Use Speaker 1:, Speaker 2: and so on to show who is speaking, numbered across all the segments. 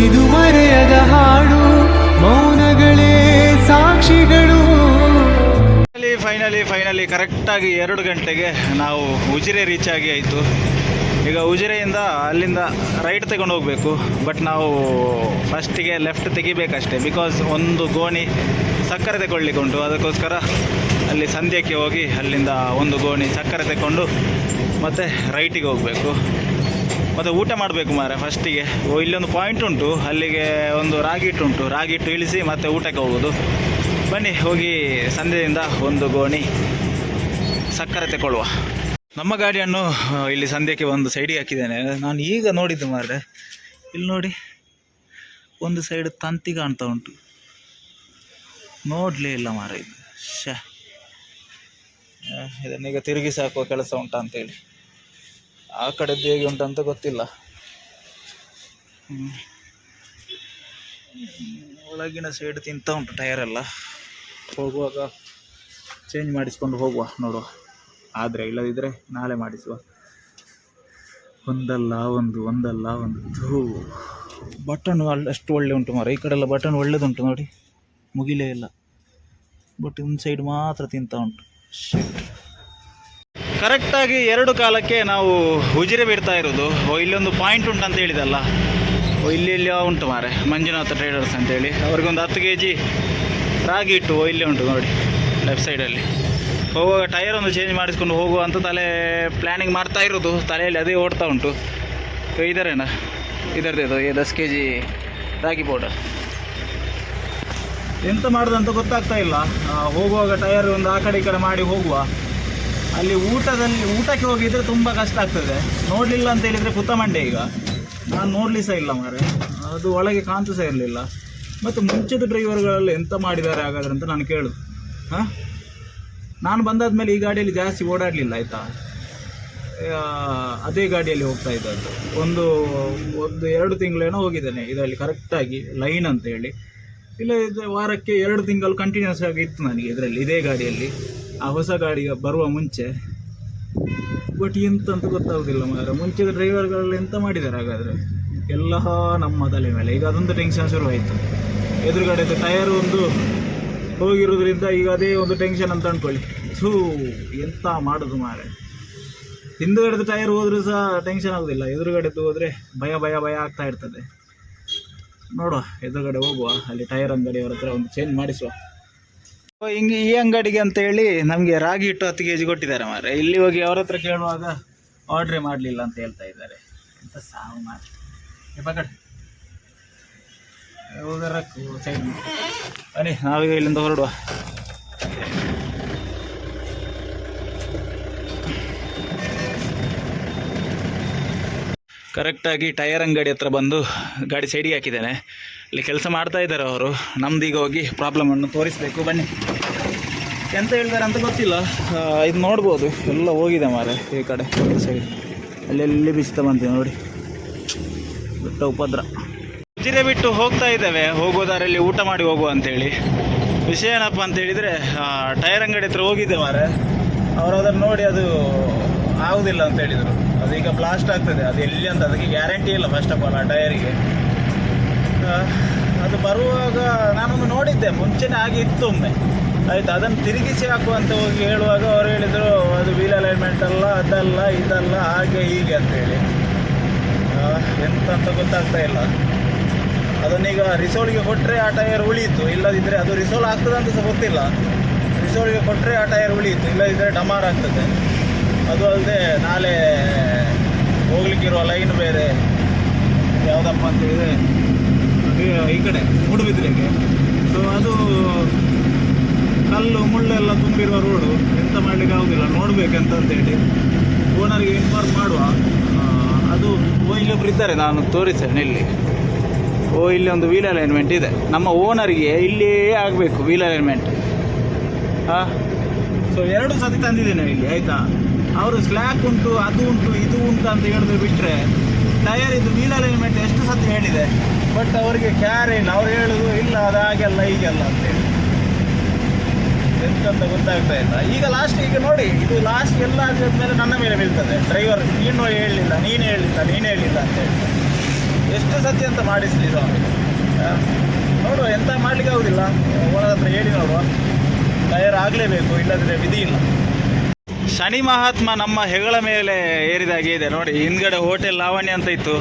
Speaker 1: ಇದು ಮರೆಯದ ಹಾಡು, ಮೌನಗಳೇ ಸಾಕ್ಷಿಗಳು.
Speaker 2: ಫೈನಲಿ ಕರೆಕ್ಟಾಗಿ 2 ಗಂಟೆಗೆ ನಾವು ಉಜಿರೆ ರೀಚ್ ಆಗಿ ಆಯಿತು. ಈಗ ಉಜಿರೆಯಿಂದ ಅಲ್ಲಿಂದ ರೈಟ್ ತಗೊಂಡು ಹೋಗಬೇಕು. ಬಟ್ ನಾವು ಫಸ್ಟಿಗೆ ಲೆಫ್ಟ್ ತೆಗಿಬೇಕಷ್ಟೇ, ಬಿಕಾಸ್ ಒಂದು ಗೋಣಿ ಸಕ್ಕರೆ ತಗೊಳ್ಳಿಕ್ಕೆ ಉಂಟು. ಅದಕ್ಕೋಸ್ಕರ ಅಲ್ಲಿ ಸಂಧ್ಯಕ್ಕೆ ಹೋಗಿ ಅಲ್ಲಿಂದ ಒಂದು ಗೋಣಿ ಸಕ್ಕರೆ ತಗೊಂಡು ಮತ್ತು ರೈಟಿಗೆ ಹೋಗಬೇಕು. ಮತ್ತು ಊಟ ಮಾಡಬೇಕು ಮಾರೆ ಫಸ್ಟಿಗೆ. ಇಲ್ಲೊಂದು ಪಾಯಿಂಟ್ ಉಂಟು, ಅಲ್ಲಿಗೆ ಒಂದು ರಾಗಿ ಹಿಟ್ಟು ಇಳಿಸಿ ಮತ್ತು ಊಟಕ್ಕೆ ಹೋಗೋದು. ಬನ್ನಿ ಹೋಗಿ ಸಂಧ್ಯದಿಂದ ಒಂದು ಗೋಣಿ ಸಕ್ಕರೆ ತಗೊಳ್ಳುವ. ನಮ್ಮ ಗಾಡಿಯನ್ನು ಇಲ್ಲಿ ಸಂಧ್ಯಕ್ಕೆ ಒಂದು ಸೈಡಿಗೆ ಹಾಕಿದ್ದೇನೆ. ನಾನು ಈಗ ನೋಡಿದ್ದು ಮಾರ್ರೆ, ಇಲ್ಲಿ ನೋಡಿ ಒಂದು ಸೈಡ್ ತಂತಿ ಕಾಣ್ತಾ ಉಂಟು, ನೋಡಲೇ ಇಲ್ಲ ಮಾರ ಇದು. ಇದನ್ನೀಗ ತಿರುಗಿಸಿ ಹಾಕುವ ಕೆಲಸ ಉಂಟಾ ಅಂತೇಳಿ. ಆ ಕಡೆದ್ದು ಹೇಗೆ ಉಂಟಂತ ಗೊತ್ತಿಲ್ಲ. ಒಳಗಿನ ಸೈಡ್ ತಿಂತ ಉಂಟು ಟಯರೆಲ್ಲ. ಹೋಗುವಾಗ ಚೇಂಜ್ ಮಾಡಿಸ್ಕೊಂಡು ಹೋಗುವ, ನೋಡುವ. ಆದರೆ ಇಲ್ಲದಿದ್ದರೆ ನಾಳೆ ಮಾಡಿಸುವ. ಒಂದಲ್ಲ ಒಂದು ಬಟನ್ ಅಷ್ಟು ಒಳ್ಳೆ ಉಂಟು ಮಾರ. ಈ ಕಡೆಲ್ಲ ಬಟನ್ ಒಳ್ಳೆದುಂಟು ನೋಡಿ, ಮುಗಿಲೇ ಇಲ್ಲ. ಬಟ್ ಒಂದು ಸೈಡ್ ಮಾತ್ರ ತಿಂತ ಉಂಟು. ಕರೆಕ್ಟಾಗಿ 2 ಕಾಲಕ್ಕೆ ನಾವು ಉಜಿರೆ ಬಿಡ್ತಾ ಇರೋದು. ಇಲ್ಲೊಂದು ಪಾಯಿಂಟ್ ಉಂಟು ಅಂತ ಹೇಳಿದಲ್ಲ, ಇಲ್ಲಿ ಉಂಟು ಮಾರೆ, ಮಂಜುನಾಥ ಟ್ರೇಡರ್ಸ್ ಅಂತೇಳಿ. ಅವ್ರಿಗೊಂದು 10 kg ರಾಗಿ ಹಿಟ್ಟು ಇಲ್ಲೇ ಉಂಟು ನೋಡಿ, ಲೆಫ್ಟ್ ಸೈಡಲ್ಲಿ. ಹೋಗುವಾಗ ಟೈರ್ ಒಂದು ಚೇಂಜ್ ಮಾಡಿಸ್ಕೊಂಡು ಹೋಗುವ ಅಂತ ಪ್ಲ್ಯಾನಿಂಗ್ ಮಾಡ್ತಾ ಇರೋದು. ತಲೆಯಲ್ಲಿ ಅದೇ ಓಡ್ತಾ ಉಂಟು. ಇದರೇನಾ ಇದರದ್ದು 10 kg ರಾಗಿ ಪೌಡರ್. ಎಂತ ಮಾಡೋದಂತ ಗೊತ್ತಾಗ್ತಾ ಇಲ್ಲ. ಹೋಗುವಾಗ ಟಯರ್ ಒಂದು ಆ ಕಡೆ ಈ ಕಡೆ ಮಾಡಿ ಹೋಗುವ. ಅಲ್ಲಿ ಊಟಕ್ಕೆ ಹೋಗಿದ್ರೆ ತುಂಬ ಕಷ್ಟ ಆಗ್ತದೆ. ನೋಡಲಿಲ್ಲ ಅಂತ ಹೇಳಿದರೆ ಪುತ್ತಮಂಡೆ. ಈಗ ನಾನು ನೋಡಲಿ ಸಹ ಇಲ್ಲ ಮಾರೆ, ಅದು ಒಳಗೆ ಕಾಂತು ಸಹ ಇರಲಿಲ್ಲ. ಮತ್ತು ಮುಂಚಿದ ಡ್ರೈವರ್ಗಳೆಲ್ಲ ಎಂತ ಮಾಡಿದ್ದಾರೆ ಹಾಗಾದ್ರೆ ಅಂತ ನಾನು ಕೇಳೋದು. ನಾನು ಬಂದಾದ್ಮೇಲೆ ಈ ಗಾಡಿಯಲ್ಲಿ ಜಾಸ್ತಿ ಓಡಾಡಲಿಲ್ಲ ಆಯಿತಾ. ಅದೇ ಗಾಡಿಯಲ್ಲಿ ಹೋಗ್ತಾ ಇದ್ದದ್ದು. ಒಂದು 2 ತಿಂಗಳೇನೋ ಹೋಗಿದ್ದೇನೆ ಇದರಲ್ಲಿ ಕರೆಕ್ಟಾಗಿ ಲೈನ್ ಅಂತ ಹೇಳಿ. ಇಲ್ಲ ವಾರಕ್ಕೆ 2 ತಿಂಗಳು ಕಂಟಿನ್ಯೂಸ್ ಆಗಿ ಇತ್ತು ನನಗೆ ಇದರಲ್ಲಿ, ಇದೇ ಗಾಡಿಯಲ್ಲಿ. ಆ ಹೊಸ ಗಾಡಿ ಬರುವ ಮುಂಚೆ. ಬಟ್ ಎಂತಂತ ಗೊತ್ತಾಗೋದಿಲ್ಲ ಮಾರ. ಮುಂಚೆದ ಡ್ರೈವರ್ಗಳೆಲ್ಲ ಎಂತ ಮಾಡಿದ್ದಾರೆ ಹಾಗಾದರೆ, ಎಲ್ಲ ನಮ್ಮ ತಲೆ ಮೇಲೆ. ಈಗ ಅದೊಂದು ಟೆನ್ಷನ್ ಶುರುವಾಯಿತು. ಎದುರುಗಡೆದು ಟಯರ್ ಒಂದು ಹೋಗಿರೋದ್ರಿಂದ ಈಗ ಅದೇ ಒಂದು ಟೆನ್ಷನ್ ಅಂತ ಅಂದ್ಕೊಳ್ಳಿ. ಎಂತ ಮಾಡೋದು ಮಾರೆ. ಹಿಂದುಗಡೆದು ಟೈರ್ ಹೋದರೂ ಸಹ ಟೆನ್ಷನ್ ಆಗೋದಿಲ್ಲ, ಎದುರುಗಡೆದು ಹೋದರೆ ಭಯ ಆಗ್ತಾ ಇರ್ತದೆ. ನೋಡುವ, ಎದುರುಗಡೆ ಹೋಗುವ. ಅಲ್ಲಿ ಟೈರ್ ಅಂಗಡಿಯವರ ಹತ್ರ ಒಂದು ಚೇಂಜ್ ಮಾಡಿಸುವ. ಹಿಂಗೆ ಈ ಅಂಗಡಿಗೆ ಅಂತ ಹೇಳಿ ನಮಗೆ ರಾಗಿ ಹಿಟ್ಟು 10 kg ಕೊಟ್ಟಿದ್ದಾರೆ ಮಾರೆ. ಇಲ್ಲಿ ಹೋಗಿ ಅವ್ರ ಹತ್ರ ಕೇಳುವಾಗ ಆರ್ಡ್ರೇ ಮಾಡಲಿಲ್ಲ ಅಂತ ಹೇಳ್ತಾ ಇದ್ದಾರೆ. ಎಂತ ಸಾವು ಮಾರೆ. ಪಕಡ್ ಹೋಗರಕ್ಕು ಸೈಡ್. ಬನ್ನಿ ನಾವೀಗ ಇಲ್ಲಿಂದ ಹೊರಡುವ. ಕರೆಕ್ಟಾಗಿ ಟಯರ್ ಅಂಗಡಿ ಹತ್ರ ಬಂದು ಗಾಡಿ ಸೈಡಿಗೆ ಹಾಕಿದ್ದೇನೆ. ಇಲ್ಲಿ ಕೆಲಸ ಮಾಡ್ತಾ ಇದ್ದಾರೆ ಅವರು. ನಮ್ದೀಗ ಹೋಗಿ ಪ್ರಾಬ್ಲಮನ್ನು ತೋರಿಸಬೇಕು. ಬನ್ನಿ. ಎಂತ ಹೇಳ್ತಾರೆ ಅಂತ ಗೊತ್ತಿಲ್ಲ. ಇದು ನೋಡ್ಬೋದು, ಎಲ್ಲ ಹೋಗಿದೆ ಮಾರೆ ಈ ಕಡೆ ಸೈಡ್. ಅಲ್ಲೆಲ್ಲಿ ಬಿಸ್ತಾ ಬಂತೀವಿ ನೋಡಿ, ಬಿಟ್ಟ ಉಪದ್ರ. ಉಜಿರೆ ಬಿಟ್ಟು ಹೋಗ್ತಾ ಇದ್ದೇವೆ. ಹೋಗೋದಾರಲ್ಲಿ ಊಟ ಮಾಡಿ ಹೋಗುವ ಅಂತೇಳಿ. ವಿಷಯ ಏನಪ್ಪ ಅಂತ ಹೇಳಿದರೆ, ಟೈರ್ ಅಂಗಡಿ ಹತ್ರ ಹೋಗಿದ್ದೆ ಮಾರೆ. ಅವರು ಅದನ್ನು ನೋಡಿ ಅದು ಆಗುದಿಲ್ಲ ಅಂತ ಹೇಳಿದರು. ಅದೀಗ ಬ್ಲಾಸ್ಟ್ ಆಗ್ತದೆ. ಅದು ಎಲ್ಲಿ ಅಂತ ಅದಕ್ಕೆ ಗ್ಯಾರಂಟಿ ಇಲ್ಲ ಫಸ್ಟ್ ಆಫ್ ಆಲ್ ಆ ಟೈರಿಗೆ. ಅದು ಬರುವಾಗ ನಾನೊಂದು ನೋಡಿದ್ದೆ, ಮುಂಚೆನೇ ಆಗಿ ಇತ್ತು ಒಮ್ಮೆ ಆಯಿತು. ಅದನ್ನು ತಿರುಗಿಸಿ ಹಾಕುವಂತ ಹೋಗಿ ಹೇಳುವಾಗ ಅವ್ರು ಹೇಳಿದರು ಅದು ವೀಲ್ ಅಲೈನ್ಮೆಂಟ್ ಅಲ್ಲ, ಅದಲ್ಲ ಇದಲ್ಲ, ಹಾಗೆ ಹೀಗೆ ಅಂತೇಳಿ. ಎಂತ ಗೊತ್ತಾಗ್ತಾ ಇಲ್ಲ. ಅದನ್ನೀಗ ರಿಸೋಲ್ಗೆ ಕೊಟ್ಟರೆ ಆ ಟೈರ್ ಉಳಿಯಿತು, ಇಲ್ಲದಿದ್ದರೆ ಅದು ರಿಸೋಲ್ ಆಗ್ತದೆ ಅಂತ ಸಹ ಗೊತ್ತಿಲ್ಲ. ರಿಸೋಲ್ಗೆ ಕೊಟ್ಟರೆ ಆ ಟೈರ್ ಉಳಿಯಿತು, ಇಲ್ಲದಿದ್ದರೆ ಡಮಾರ್ ಆಗ್ತದೆ. ಅದು ಅಲ್ಲದೆ ನಾಳೆ ಹೋಗ್ಲಿಕ್ಕಿರುವ ಲೈನ್ ಬೇರೆ ಯಾವುದಪ್ಪ ಅಂತೇಳಿದರೆ ಈ ಕಡೆ ಮೂಡುಬಿದ್ರೆಗೆ. ಸೊ ಅದು ಕಲ್ಲು ಮುಳ್ಳೆಲ್ಲ ತುಂಬಿರುವ ರೋಡು, ಎಂತ ಮಾಡಲಿಕ್ಕೆ ಆಗೋದಿಲ್ಲ. ನೋಡಬೇಕಂತ ಅಂತೇಳಿ ಓನರ್ಗೆ ಇನ್ಫಾರ್ಮ್ ಮಾಡುವ. ಅದು ಇಲ್ಲೊಬ್ರು ಇದ್ದಾರೆ, ನಾನು ತೋರಿಸ್ತೇನೆ ಇಲ್ಲಿ. ಇಲ್ಲಿ ಒಂದು ವೀಲ್ ಅಲೈನ್ಮೆಂಟ್ ಇದೆ. ನಮ್ಮ ಓನರ್ಗೆ ಇಲ್ಲಿಯೇ ಆಗಬೇಕು ವೀಲ್ ಅಲೈನ್ಮೆಂಟ್. ಸೊ 2 ಸತಿ ತಂದಿದ್ದೇನೆ ಇಲ್ಲಿ ಆಯಿತಾ. ಅವರು ಸ್ಲ್ಯಾಕ್ ಉಂಟು, ಅದು ಉಂಟು, ಇದು ಉಂಟು ಅಂತ ಹೇಳಿದ್ರೆ ಬಿಟ್ಟರೆ ಟಯರ್ ಇದು ವೀಲ್ ಅಲೈನ್ಮೆಂಟ್ ಎಷ್ಟು ಸತಿ ಹೇಳಿದೆ. ಬಟ್ ಅವರಿಗೆ ಕ್ಯಾರ್ ಇಲ್ಲ. ಅವ್ರು ಹೇಳೋದು ಇಲ್ಲ ಅದು ಹಾಗೆಲ್ಲ ಹೀಗೆಲ್ಲ ಅಂತೇಳಿ. ಎಂತಂತ ಗೊತ್ತಾಗ್ತಾ ಇಲ್ಲ. ಈಗ ಲಾಸ್ಟ್ ಈಗ ನೋಡಿ, ಇದು ಲಾಸ್ಟ್ ಎಲ್ಲ ಆದ್ಮೇಲೆ ನನ್ನ ಮೇಲೆ ಬೀಳ್ತದೆ. ಡ್ರೈವರ್ ನೀನು ಹೇಳಲಿಲ್ಲ, ನೀನು ಹೇಳಿಲ್ಲ ಅಂತೇಳಿ. ಎಷ್ಟು ಸತಿ ಅಂತ ಮಾಡಿಸ್ಲಿ ಇದು ಅವನಿಗೆ. ನೋಡುವ, ಎಂತ ಮಾಡ್ಲಿಕ್ಕೆ ಆಗುದಿಲ್ಲ, ಓನರ್ ಹತ್ರ ಹೇಳಿ ನೋಡುವ. ಟಯರ್ ಆಗಲೇಬೇಕು, ಇಲ್ಲದ್ರೆ ವಿಧಿ ಇಲ್ಲ. ಶನಿ ಮಹಾತ್ಮ ನಮ್ಮ ಹೆಗಳ ಮೇಲೆ ಏರಿದಾಗೆ ಇದೆ ನೋಡಿ. ಹಿಂದ್ಗಡೆ ಹೋಟೆಲ್ ಲಾವಣ್ಯ ಅಂತ ಇತ್ತು,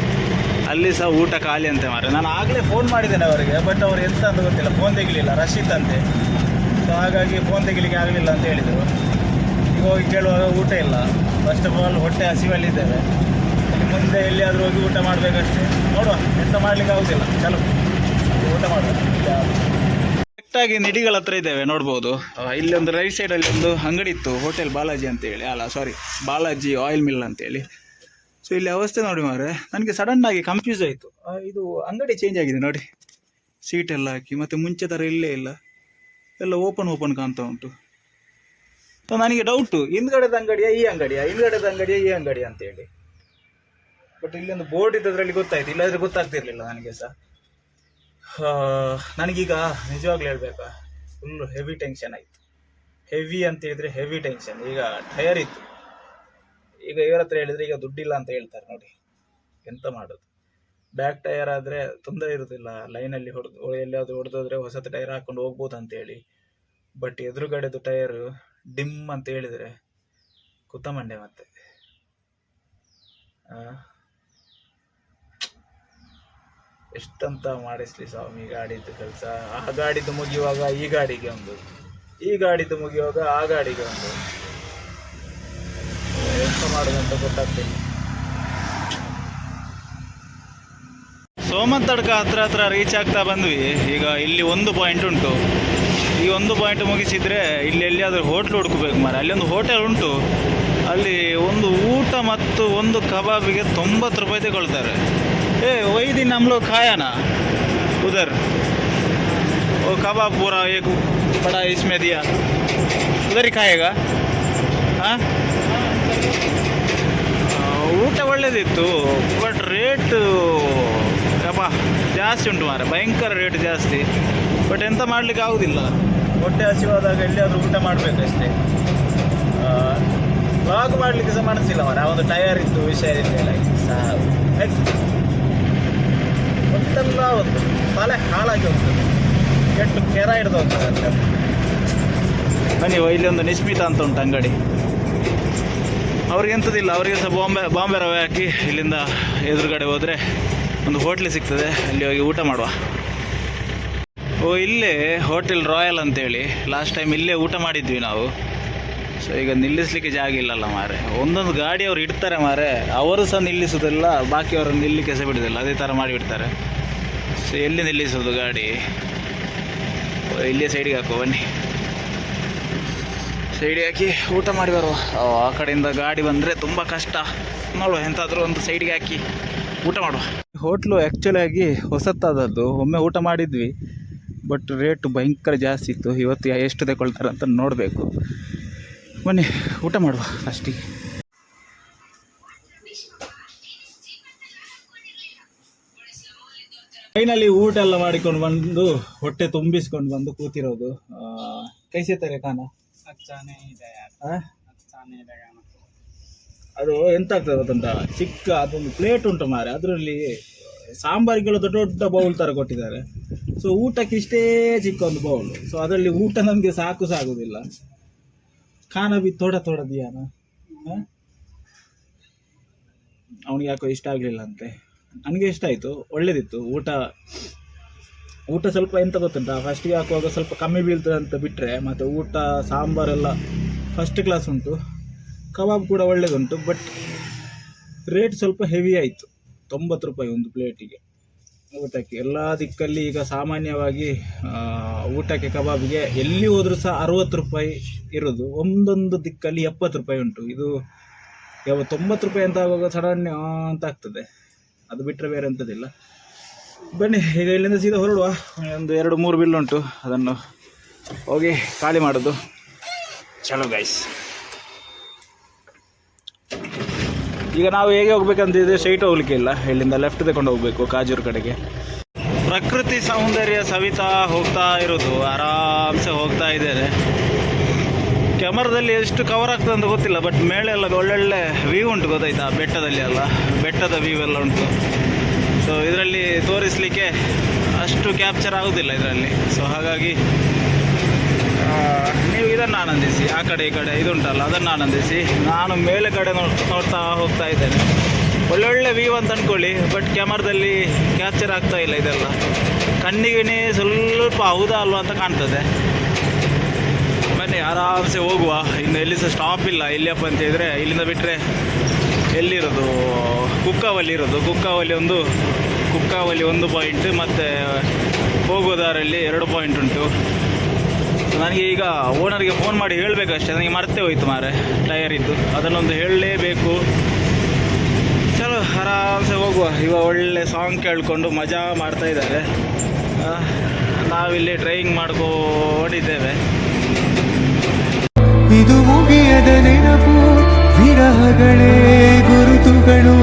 Speaker 2: ಅಲ್ಲಿ ಸಹ ಊಟ ಖಾಲಿ ಅಂತೆ ಮಾರೆ. ನಾನು ಆಗಲೇ ಫೋನ್ ಮಾಡಿದ್ದೇನೆ ಅವರಿಗೆ, ಬಟ್ ಅವ್ರು ಎಂತ ಅಂತ ಗೊತ್ತಿಲ್ಲ, ಫೋನ್ ತೆಗಿಲಿಲ್ಲ, ರಶ್ ಇತ್ತಂತೆ. ಸೊ ಹಾಗಾಗಿ ಫೋನ್ ತೆಗಿಲಿಕ್ಕೆ ಆಗಲಿಲ್ಲ ಅಂತ ಹೇಳಿದರು. ಈಗ ಹೋಗಿ ಕೇಳುವಾಗ ಊಟ ಇಲ್ಲ. ಫಸ್ಟ್ ಆಫ್ ಆಲ್ ಹೊಟ್ಟೆ ಹಸಿವಲ್ಲಿದ್ದೇವೆ. ಇನ್ನು ಮುಂದೆ ಎಲ್ಲಿಯಾದರೂ ಹೋಗಿ ಊಟ ಮಾಡಬೇಕಷ್ಟೇ. ನೋಡುವ, ಎಂತ ಮಾಡಲಿಕ್ಕೆ ಆಗೋದಿಲ್ಲ. ಚಲೋ ಊಟ ಮಾಡುವ. ಕರೆಕ್ಟಾಗಿ ನಿಡಿಗಳ ಹತ್ರ ಇದ್ದೇವೆ, ನೋಡ್ಬೋದು. ಇಲ್ಲಿ ಒಂದು ರೈಟ್ ಸೈಡಲ್ಲಿ ಒಂದು ಅಂಗಡಿ ಇತ್ತು, ಹೋಟೆಲ್ ಬಾಲಾಜಿ ಅಂತೇಳಿ. ಅಲ್ಲ ಸಾರಿ, ಬಾಲಾಜಿ ಆಯಿಲ್ ಮಿಲ್ ಅಂತೇಳಿ. ಸೊ ಇಲ್ಲಿ ಅವಸ್ಥೆ ನೋಡಿ ಮಾರೆ, ನನಗೆ ಸಡನ್ನಾಗಿ ಕನ್ಫ್ಯೂಸ್ ಆಯಿತು. ಇದು ಅಂಗಡಿ ಚೇಂಜ್ ಆಗಿದೆ ನೋಡಿ, ಸೀಟೆಲ್ಲ ಹಾಕಿ, ಮತ್ತು ಮುಂಚೆ ಥರ ಇಲ್ಲೇ ಇಲ್ಲ, ಎಲ್ಲ ಓಪನ್ ಕಾಣ್ತಾ ಉಂಟು. ಸೊ ನನಗೆ ಡೌಟು, ಹಿಂದ್ಗಡೆದ ಅಂಗಡಿಯ ಈ ಅಂಗಡಿಯ, ಹಿಂದ್ಗಡೆದ ಅಂಗಡಿಯ ಈ ಅಂಗಡಿ ಅಂತೇಳಿ. ಬಟ್ ಇಲ್ಲಿ ಒಂದು ಬೋರ್ಡ್ ಇದ್ದದ್ರಲ್ಲಿ ಗೊತ್ತಾಯ್ತು, ಇಲ್ಲಾಂದರೆ ಗೊತ್ತಾಗ್ತಿರ್ಲಿಲ್ಲ ನನಗೆ ಸಹ. ನನಗೀಗ ನಿಜವಾಗ್ಲೂ ಹೇಳ್ಬೇಕಾ, ಫುಲ್ಲು ಹೆವಿ ಟೆನ್ಷನ್ ಆಯಿತು. ಹೆವಿ ಅಂತ ಹೇಳಿದರೆ ಹೆವಿ ಟೆನ್ಷನ್. ಈಗ ಟಯರ್ ಇತ್ತು, ಈಗ ಇವರ ಹತ್ರ ಹೇಳಿದರೆ ಈಗ ದುಡ್ಡಿಲ್ಲ ಅಂತ ಹೇಳ್ತಾರೆ ನೋಡಿ. ಎಂತ ಮಾಡೋದು? ಬ್ಯಾಕ್ ಟಯರ್ ಆದರೆ ತೊಂದರೆ ಇರೋದಿಲ್ಲ, ಲೈನಲ್ಲಿ ಎಲ್ಲಿಯಾದರೂ ಹೊಡೆದೋದ್ರೆ ಹೊಸ ಟೈರ್ ಹಾಕ್ಕೊಂಡು ಹೋಗ್ಬೋದು ಅಂತೇಳಿ. ಬಟ್ ಎದುರುಗಡೆದು ಟಯರು ಡಿಮ್ ಅಂತ ಹೇಳಿದರೆ ಕುತ್ತಮಂಡೆ ಮತ್ತೆ. ಎಷ್ಟಂತ ಮಾಡಿಸ್ಲಿ ಸ್ವಾಮಿ ಗಾಡಿದ್ದು ಕೆಲಸ. ಆ ಗಾಡಿದ್ದು ಮುಗಿಯುವಾಗ ಈ ಗಾಡಿಗೆ ಒಂದು, ಈ ಗಾಡಿದ್ದು ಮುಗಿಯುವಾಗ ಆ ಗಾಡಿಗೆ ಒಂದು. ಎಂತ ಮಾಡೋದಂತ ಗೊತ್ತಾಗ್ತಿಲ್ಲ. ಸೋಮಂತಡ್ಕ ಹತ್ರ ರೀಚ್ ಆಗ್ತಾ ಬಂದ್ವಿ. ಈಗ ಇಲ್ಲಿ ಒಂದು ಪಾಯಿಂಟ್ ಉಂಟು, ಈ ಒಂದು ಪಾಯಿಂಟ್ ಮುಗಿಸಿದರೆ ಇಲ್ಲಿ ಎಲ್ಲಿಯಾದರೂ ಹೋಟ್ಲು ಹುಡ್ಕೋಬೇಕು ಮಾರೆ. ಅಲ್ಲಿ ಒಂದು ಹೋಟೆಲ್ ಉಂಟು, ಅಲ್ಲಿ ಒಂದು ಊಟ ಮತ್ತು ಒಂದು ಕಬಾಬಿಗೆ 90 ರೂಪಾಯಿ ತಗೊಳ್ತಾರೆ. वही दिन हम लोग खाया ना उधर, वो कबाब पूरा एक बड़ा इसमें दिया, उधर ही खाएगा. हाँ, ಊಟ ಒಳ್ಳೇದಿತ್ತು, ಬಟ್ ರೇಟು ಕಬಾ ಜಾಸ್ತಿ ಉಂಟು ಮಾರೆ, ಭಯಂಕರ ರೇಟ್ ಜಾಸ್ತಿ. ಬಟ್ ಎಂತ ಮಾಡಲಿಕ್ಕೆ ಆಗೋದಿಲ್ಲ, ಹೊಟ್ಟೆ ಹಸಿವಾದಾಗ ಎಲ್ಲಿಯಾದರೂ ಊಟ ಮಾಡಬೇಕಷ್ಟೇ. ವ್ಲಾಗ್ ಮಾಡಲಿಕ್ಕೆ ಸಹ ಮನಸ್ಸಿಲ್ಲ ಮಾರೆ. ಆ ಒಂದು ಟಯರ್ ಇತ್ತು, ವಿಷಯ ಇರಲಿಲ್ಲ. ಒಂದಲ್ಲ ಒಂದು ತಲೆ ಹಾಳಾಗಿ ಹೋಗ್ತದೆ, ಎಷ್ಟು ಕೆರ ಹಿಡ್ದು ಹೋಗ್ತದೆ ಅಂತ. ಬನ್ನಿ, ಇಲ್ಲಿ ಒಂದು ನಿಸ್ಮಿತ ಅಂತ ಉಂಟು ಅಂಗಡಿ. ಅವ್ರಿಗೆ ಎಂಥದಿಲ್ಲ, ಅವರಿಗೆ ಸಹ ಬಾಂಬೆ ರವೆ ಹಾಕಿ ಇಲ್ಲಿಂದ ಎದುರುಗಡೆ ಹೋದರೆ ಒಂದು ಹೋಟ್ಲ್ ಸಿಗ್ತದೆ, ಅಲ್ಲಿ ಹೋಗಿ ಊಟ ಮಾಡುವ. ಇಲ್ಲೇ ಹೋಟೆಲ್ ರಾಯಲ್ ಅಂತೇಳಿ, ಲಾಸ್ಟ್ ಟೈಮ್ ಇಲ್ಲೇ ಊಟ ಮಾಡಿದ್ವಿ ನಾವು. ಸೊ ಈಗ ನಿಲ್ಲಿಸಲಿಕ್ಕೆ ಜಾಗ ಇಲ್ಲಲ್ಲ ಮಾರೆ. ಒಂದೊಂದು ಗಾಡಿ ಅವ್ರು ಇಡ್ತಾರೆ ಮಾರೆ, ಅವರು ಸಹ ನಿಲ್ಲಿಸೋದಿಲ್ಲ, ಬಾಕಿಯವ್ರನ್ನ ನಿಲ್ಲಿಕ್ಕೆ ಸಹ ಬಿಡೋದಿಲ್ಲ, ಅದೇ ಥರ ಮಾಡಿಬಿಡ್ತಾರೆ. ಸೊ ಎಲ್ಲಿ ನಿಲ್ಲಿಸೋದು ಗಾಡಿ? ಇಲ್ಲೇ ಸೈಡಿಗೆ ಹಾಕೋ, ಬನ್ನಿ ಸೈಡಿಗೆ ಹಾಕಿ ಊಟ ಮಾಡಿ ಬರುವ. ಆ ಕಡೆಯಿಂದ ಗಾಡಿ ಬಂದರೆ ತುಂಬ ಕಷ್ಟ. ನೋಡುವ, ಎಂತಾದರೂ ಒಂದು ಸೈಡಿಗೆ ಹಾಕಿ ಊಟ ಮಾಡುವ. ಹೋಟ್ಲು ಆ್ಯಕ್ಚುಲಾಗಿ ಹೊಸತ್ತಾದದ್ದು, ಒಮ್ಮೆ ಊಟ ಮಾಡಿದ್ವಿ, ಬಟ್ ರೇಟು ಭಯಂಕರ ಜಾಸ್ತಿ ಇತ್ತು. ಇವತ್ತು ಎಷ್ಟು ತಗೊಳ್ತಾರೆ ಅಂತ ನೋಡಬೇಕು. ಬನ್ನಿ ಊಟ ಮಾಡುವ ಅಷ್ಟಿಗೆ. ಫೈನಲಿ ಊಟ ಎಲ್ಲ ಮಾಡಿಕೊಂಡು ಬಂದು ಹೊಟ್ಟೆ ತುಂಬಿಸ್ಕೊಂಡು ಬಂದು ಕೂತಿರೋದು. ಕೈಸೇತಾರೆ ಖಾನ ಅದು ಎಂತ ಆಗ್ತದೆ ಗೊತ್ತುಂಟ, ಚಿಕ್ಕ ಅದೊಂದು ಪ್ಲೇಟ್ ಉಂಟು ಮಾರೆ, ಅದರಲ್ಲಿ ಸಾಂಬಾರಿಗೆಲ್ಲ ದೊಡ್ಡ ದೊಡ್ಡ ಬೌಲ್ ಥರ ಕೊಟ್ಟಿದ್ದಾರೆ. ಸೊ ಊಟಕ್ಕೆ ಇಷ್ಟೇ ಚಿಕ್ಕ ಒಂದು ಬೌಲ್. ಸೊ ಅದರಲ್ಲಿ ಊಟ ನಮಗೆ ಸಾಗುದಿಲ್ಲ. ಖಾನ ಬಿ ಥೋಡ ದಿಯಾನ, ಅವನಿಗೆ ಯಾಕೋ ಇಷ್ಟ ಆಗಲಿಲ್ಲ ಅಂತೆ. ನನಗೆ ಇಷ್ಟ ಆಯಿತು, ಒಳ್ಳೇದಿತ್ತು ಊಟ. ಸ್ವಲ್ಪ ಎಂತ ಗೊತ್ತುಂಟ, ಫಸ್ಟಿಗೆ ಹಾಕುವಾಗ ಸ್ವಲ್ಪ ಕಮ್ಮಿ ಬೀಳ್ತದೆ ಅಂತ ಬಿಟ್ಟರೆ, ಮತ್ತು ಊಟ ಸಾಂಬಾರೆಲ್ಲ ಫಸ್ಟ್ ಕ್ಲಾಸ್ ಉಂಟು, ಕಬಾಬ್ ಕೂಡ ಒಳ್ಳೇದುಂಟು. ಬಟ್ ರೇಟ್ ಸ್ವಲ್ಪ ಹೆವಿ ಆಯಿತು, 90 ರೂಪಾಯಿ ಒಂದು ಪ್ಲೇಟಿಗೆ ಊಟಕ್ಕೆ. ಎಲ್ಲ ದಿಕ್ಕಲ್ಲಿ ಈಗ ಸಾಮಾನ್ಯವಾಗಿ ಊಟಕ್ಕೆ ಕಬಾಬಿಗೆ ಎಲ್ಲಿ ಹೋದರೂ ಸಹ 60 ರೂಪಾಯಿ ಇರೋದು, ಒಂದೊಂದು ದಿಕ್ಕಲ್ಲಿ 70 ರೂಪಾಯಿ ಉಂಟು. ಇದು 90 ರೂಪಾಯಿ ಅಂತ ಆಗುವಾಗ ಸಡನ್ ಅಂತ ಆಗ್ತದೆ, ಅದು ಬಿಟ್ಟರೆ ಬೇರೆ ಎಂಥದ್ದಿಲ್ಲ. ಬನ್ನಿ ಈಗ ಇಲ್ಲಿಂದ ಸೀದಾ ಹೊರಡುವ. ಒಂದು 2-3 ಬಿಲ್ ಉಂಟು, ಅದನ್ನು ಹೋಗಿ ಖಾಲಿ ಮಾಡೋದು. ಚಲೋ ಗೈಸ್, ಈಗ ನಾವು ಹೇಗೆ ಹೋಗ್ಬೇಕಂತಿದ್ರೆ ಸ್ಟ್ರೈಟ್ ಹೋಗ್ಲಿಕ್ಕೆ ಇಲ್ಲ, ಇಲ್ಲಿಂದ ಲೆಫ್ಟ್ ತಗೊಂಡು ಹೋಗ್ಬೇಕು ಕಾಜೂರು ಕಡೆಗೆ. ಪ್ರಕೃತಿ ಸೌಂದರ್ಯ ಸವಿತಾ ಹೋಗ್ತಾ ಇರೋದು, ಆರಾಮ್ಸೆ ಹೋಗ್ತಾ ಇದ್ದೇನೆ. ಕ್ಯಾಮರಾದಲ್ಲಿ ಎಷ್ಟು ಕವರ್ ಆಗ್ತದೆ ಅಂತ ಗೊತ್ತಿಲ್ಲ, ಬಟ್ ಮೇಳೆ ಎಲ್ಲ ಒಳ್ಳೊಳ್ಳೆ ವ್ಯೂ ಉಂಟು, ಗೊತ್ತಾಯ್ತಾ? ಬೆಟ್ಟದಲ್ಲಿ ಎಲ್ಲ ಬೆಟ್ಟದ ವ್ಯೂ ಎಲ್ಲ ಉಂಟು. ಸೊ ಇದರಲ್ಲಿ ತೋರಿಸಲಿಕ್ಕೆ ಅಷ್ಟು ಕ್ಯಾಪ್ಚರ್ ಆಗೋದಿಲ್ಲ ಇದರಲ್ಲಿ. ಸೊ ಹಾಗಾಗಿ ನೀವು ಇದನ್ನು ಆನಂದಿಸಿ, ಆ ಕಡೆ ಈ ಕಡೆ ಇದುಂಟಲ್ಲ ಅದನ್ನು ಆನಂದಿಸಿ. ನಾನು ಮೇಲೆ ಕಡೆ ನೋಡ್ತಾ ಹೋಗ್ತಾ ಇದ್ದೇನೆ. ಒಳ್ಳೊಳ್ಳೆ ವ್ಯೂ ಅಂತ ಅಂದ್ಕೊಳ್ಳಿ, ಬಟ್ ಕ್ಯಾಮರಾದಲ್ಲಿ ಕ್ಯಾಪ್ಚರ್ ಆಗ್ತಾ ಇಲ್ಲ ಇದೆಲ್ಲ. ಕಣ್ಣಿಗೆ ಸ್ವಲ್ಪ ಹೌದಾ ಅಲ್ವಾ ಅಂತ ಕಾಣ್ತದೆ. ಬನ್ನಿ ಆರಾಮ್ಸೆ ಹೋಗುವ. ಇನ್ನು ಎಲ್ಲಿ ಸಹ ಸ್ಟಾಪ್ ಇಲ್ಲ. ಎಲ್ಲಿಯಪ್ಪ ಅಂತ ಹೇಳಿದರೆ ಇಲ್ಲಿಂದ ಬಿಟ್ಟರೆ ಎಲ್ಲಿರೋದು, ಕುಕ್ಕಾವಲ್ಲಿ ಇರೋದು. ಕುಕ್ಕಾವಲ್ಲಿ ಒಂದು ಪಾಯಿಂಟ್, ಮತ್ತು ಹೋಗೋದಾರಲ್ಲಿ 2 ಪಾಯಿಂಟ್ ಉಂಟು. ನನಗೆ ಈಗ ಓನರ್ಗೆ ಫೋನ್ ಮಾಡಿ ಹೇಳಬೇಕಷ್ಟೇ, ನನಗೆ ಮರ್ತೇ ಹೋಯ್ತು ಮಾರೆ ಟಯರ್ ಇದ್ದು, ಅದನ್ನೊಂದು ಹೇಳಲೇಬೇಕು. ಚಲೋ ಆರಾಮ್ಸೆ ಹೋಗುವ. ಈಗ ಒಳ್ಳೆ ಸಾಂಗ್ ಕೇಳಿಕೊಂಡು ಮಜಾ ಮಾಡ್ತಾ ಇದ್ದಾರೆ. ನಾವಿಲ್ಲಿ ಡ್ರೈವಿಂಗ್ ಮಾಡ್ಕೊಂಡಿದ್ದೇವೆ.
Speaker 1: ಇದು ಮುಗಿಯದ ನೆನಪು, ವಿರಹಗಳೇ ಗುರುತುಗಳು.